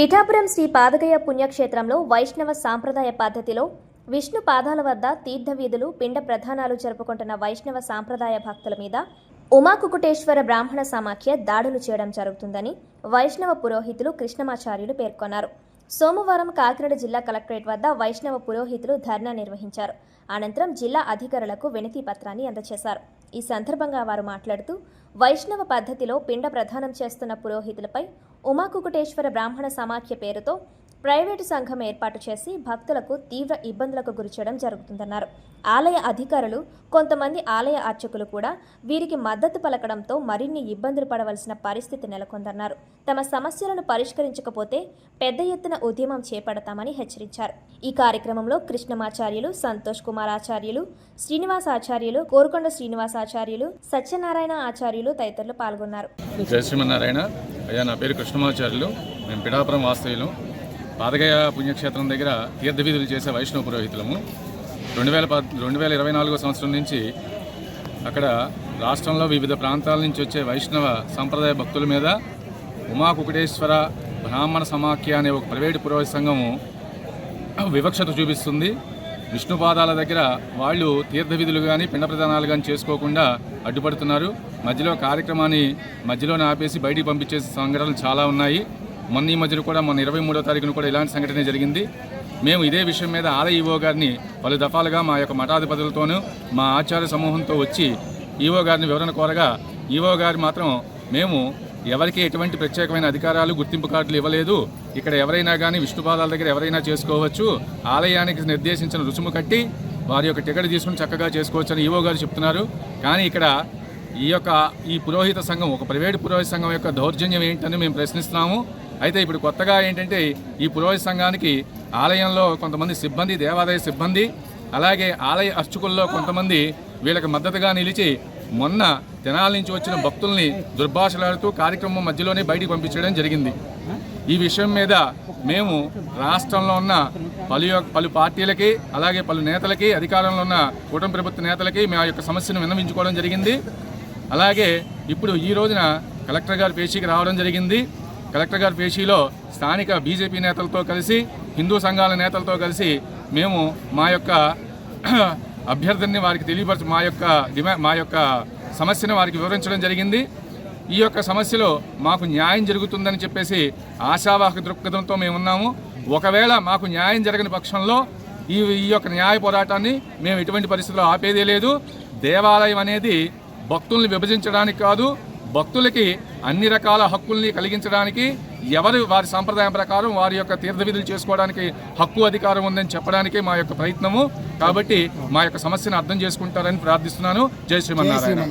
పిఠాపురం శ్రీ పాదగయ పుణ్యక్షేత్రంలో వైష్ణవ సాంప్రదాయ పద్ధతిలో విష్ణు పాదాల వద్ద తీర్థవీధులు పిండ ప్రధానాలు జరుపుకుంటున్న వైష్ణవ సాంప్రదాయ భక్తుల మీద ఉమాకుకుటేశ్వర బ్రాహ్మణ సమాఖ్య దాడులు చేయడం జరుగుతుందని వైష్ణవ పురోహితులు కృష్ణమాచార్యులు పేర్కొన్నారు. సోమవారం కాకినాడ జిల్లా కలెక్టరేట్ వద్ద వైష్ణవ పురోహితులు ధర్నా నిర్వహించారు. అనంతరం జిల్లా అధికారులకు వినతి పత్రాన్ని అందజేశారు. ఈ సందర్భంగా వారు మాట్లాడుతూ వైష్ణవ పద్ధతిలో పిండ ప్రదానం చేస్తున్న పురోహితులపై ఉమాకుకుటేశ్వర బ్రాహ్మణ సమాఖ్య పేరుతో ప్రైవేటు సంఘం ఏర్పాటు చేసి భక్తులకు తీవ్ర ఇబ్బందులకు గురిచేయడం జరుగుతుందన్నారు. ఆలయ అధికారులు, కొంతమంది ఆలయ అర్చకులు కూడా వీరికి మద్దతు పలకడంతో మరిన్ని ఇబ్బందులు పడవలసిన పరిస్థితి నెలకొందన్నారు. తమ సమస్యలను పరిష్కరించకపోతే పెద్ద ఎత్తున ఉద్యమం చేపడతామని హెచ్చరించారు. ఈ కార్యక్రమంలో కృష్ణమాచార్యులు, సంతోష్ కుమార్ ఆచార్యులు, శ్రీనివాస ఆచార్యులు, కోరుకొండ శ్రీనివాస ఆచార్యులు, సత్యనారాయణ ఆచార్యులు తదితరులు పాల్గొన్నారు. జై శ్రీమన్నారాయణ. అయ్యా, నా పేరు కృష్ణమాచార్యులు. మేము పిఠాపురం వాస్తవ్యులు. పాదగయ పుణ్యక్షేత్రం దగ్గర తీర్థవిధులు చేసే వైష్ణవ పురోహితులము. 2024 సంవత్సరం నుంచి అక్కడ రాష్ట్రంలో వివిధ ప్రాంతాల నుంచి వచ్చే వైష్ణవ సంప్రదాయ భక్తుల మీద ఉమాకుకుటేశ్వర బ్రాహ్మణ సమాఖ్య అనే ఒక ప్రైవేటు పురోహిత సంఘము వివక్షత చూపిస్తుంది. విష్ణు పాదాల దగ్గర వాళ్ళు తీర్థవిధులు కానీ పిండ ప్రదానాలు కానీ చేసుకోకుండా అడ్డుపడుతున్నారు. మధ్యలో కార్యక్రమాన్ని మధ్యలోనే ఆపేసి బయటికి పంపించే సంఘటనలు చాలా ఉన్నాయి. మొన్న ఈ మధ్యలో కూడా మొన్న 23వ తారీఖున కూడా ఇలాంటి సంఘటన జరిగింది. మేము ఇదే విషయం మీద ఆలయ ఈవో గారిని పలు దఫాలుగా మా యొక్క మఠాధిపతులతోనూ మా ఆచార్య సమూహంతో వచ్చి ఈవో గారిని వివరణ కోరగా ఈవో గారు మాత్రం మేము ఎవరికి ఎటువంటి ప్రత్యేకమైన అధికారాలు, గుర్తింపు కార్డులు ఇవ్వలేదు, ఇక్కడ ఎవరైనా కానీ విష్ణుపాదాల దగ్గర ఎవరైనా చేసుకోవచ్చు, ఆలయానికి నిర్దేశించిన రుసుము కట్టి వారి యొక్క టికెట్ తీసుకుని చక్కగా చేసుకోవచ్చు అని ఈవో గారు చెప్తున్నారు. కానీ ఇక్కడ ఈ పురోహిత సంఘం, ఒక ప్రైవేటు పురోహిత సంఘం యొక్క దౌర్జన్యం ఏంటని మేము ప్రశ్నిస్తున్నాము. అయితే ఇప్పుడు కొత్తగా ఏంటంటే ఈ పురోహిత సంఘానికి ఆలయంలో కొంతమంది సిబ్బంది, దేవాదాయ సిబ్బంది, అలాగే ఆలయ అర్చకుల్లో కొంతమంది వీళ్ళకి మద్దతుగా నిలిచి మొన్న తెనాల నుంచి వచ్చిన భక్తుల్ని దుర్భాషలాడుతూ కార్యక్రమం మధ్యలోనే బయటికి పంపించడం జరిగింది. ఈ విషయం మీద మేము రాష్ట్రంలో ఉన్న పలు పార్టీలకి, అలాగే పలు నేతలకి, అధికారంలో ఉన్న కూటమి ప్రభుత్వ నేతలకి మా యొక్క సమస్యను విన్నవించుకోవడం జరిగింది. అలాగే ఇప్పుడు ఈ రోజున కలెక్టర్ గారి పేషీకి రావడం జరిగింది. కలెక్టర్ గారి పేషీలో స్థానిక బీజేపీ నేతలతో కలిసి, హిందూ సంఘాల నేతలతో కలిసి మేము మా యొక్క అభ్యర్థనని వారికి తెలియపరచు మా యొక్క సమస్యను వారికి వివరించడం జరిగింది. ఈ యొక్క సమస్యలో మాకు న్యాయం జరుగుతుందని చెప్పేసి ఆశావాహక దృక్పథంతో మేము ఉన్నాము. ఒకవేళ మాకు న్యాయం జరగని పక్షంలో ఈ యొక్క న్యాయ పోరాటాన్ని మేము ఎటువంటి పరిస్థితుల్లో ఆపేదే లేదు. దేవాలయం అనేది భక్తుల్ని విభజించడానికి కాదు, భక్తులకి అన్ని రకాల హక్కుల్ని కలిగించడానికి, ఎవరు వారి సంప్రదాయం ప్రకారం వారి యొక్క తీర్థవిధులు చేసుకోవడానికి హక్కు, అధికారం ఉందని చెప్పడానికి మా యొక్క ప్రయత్నము. కాబట్టి మా యొక్క సమస్యను అర్థం చేసుకుంటారని ప్రార్థిస్తున్నాను. జై శ్రీమన్నారాయణ.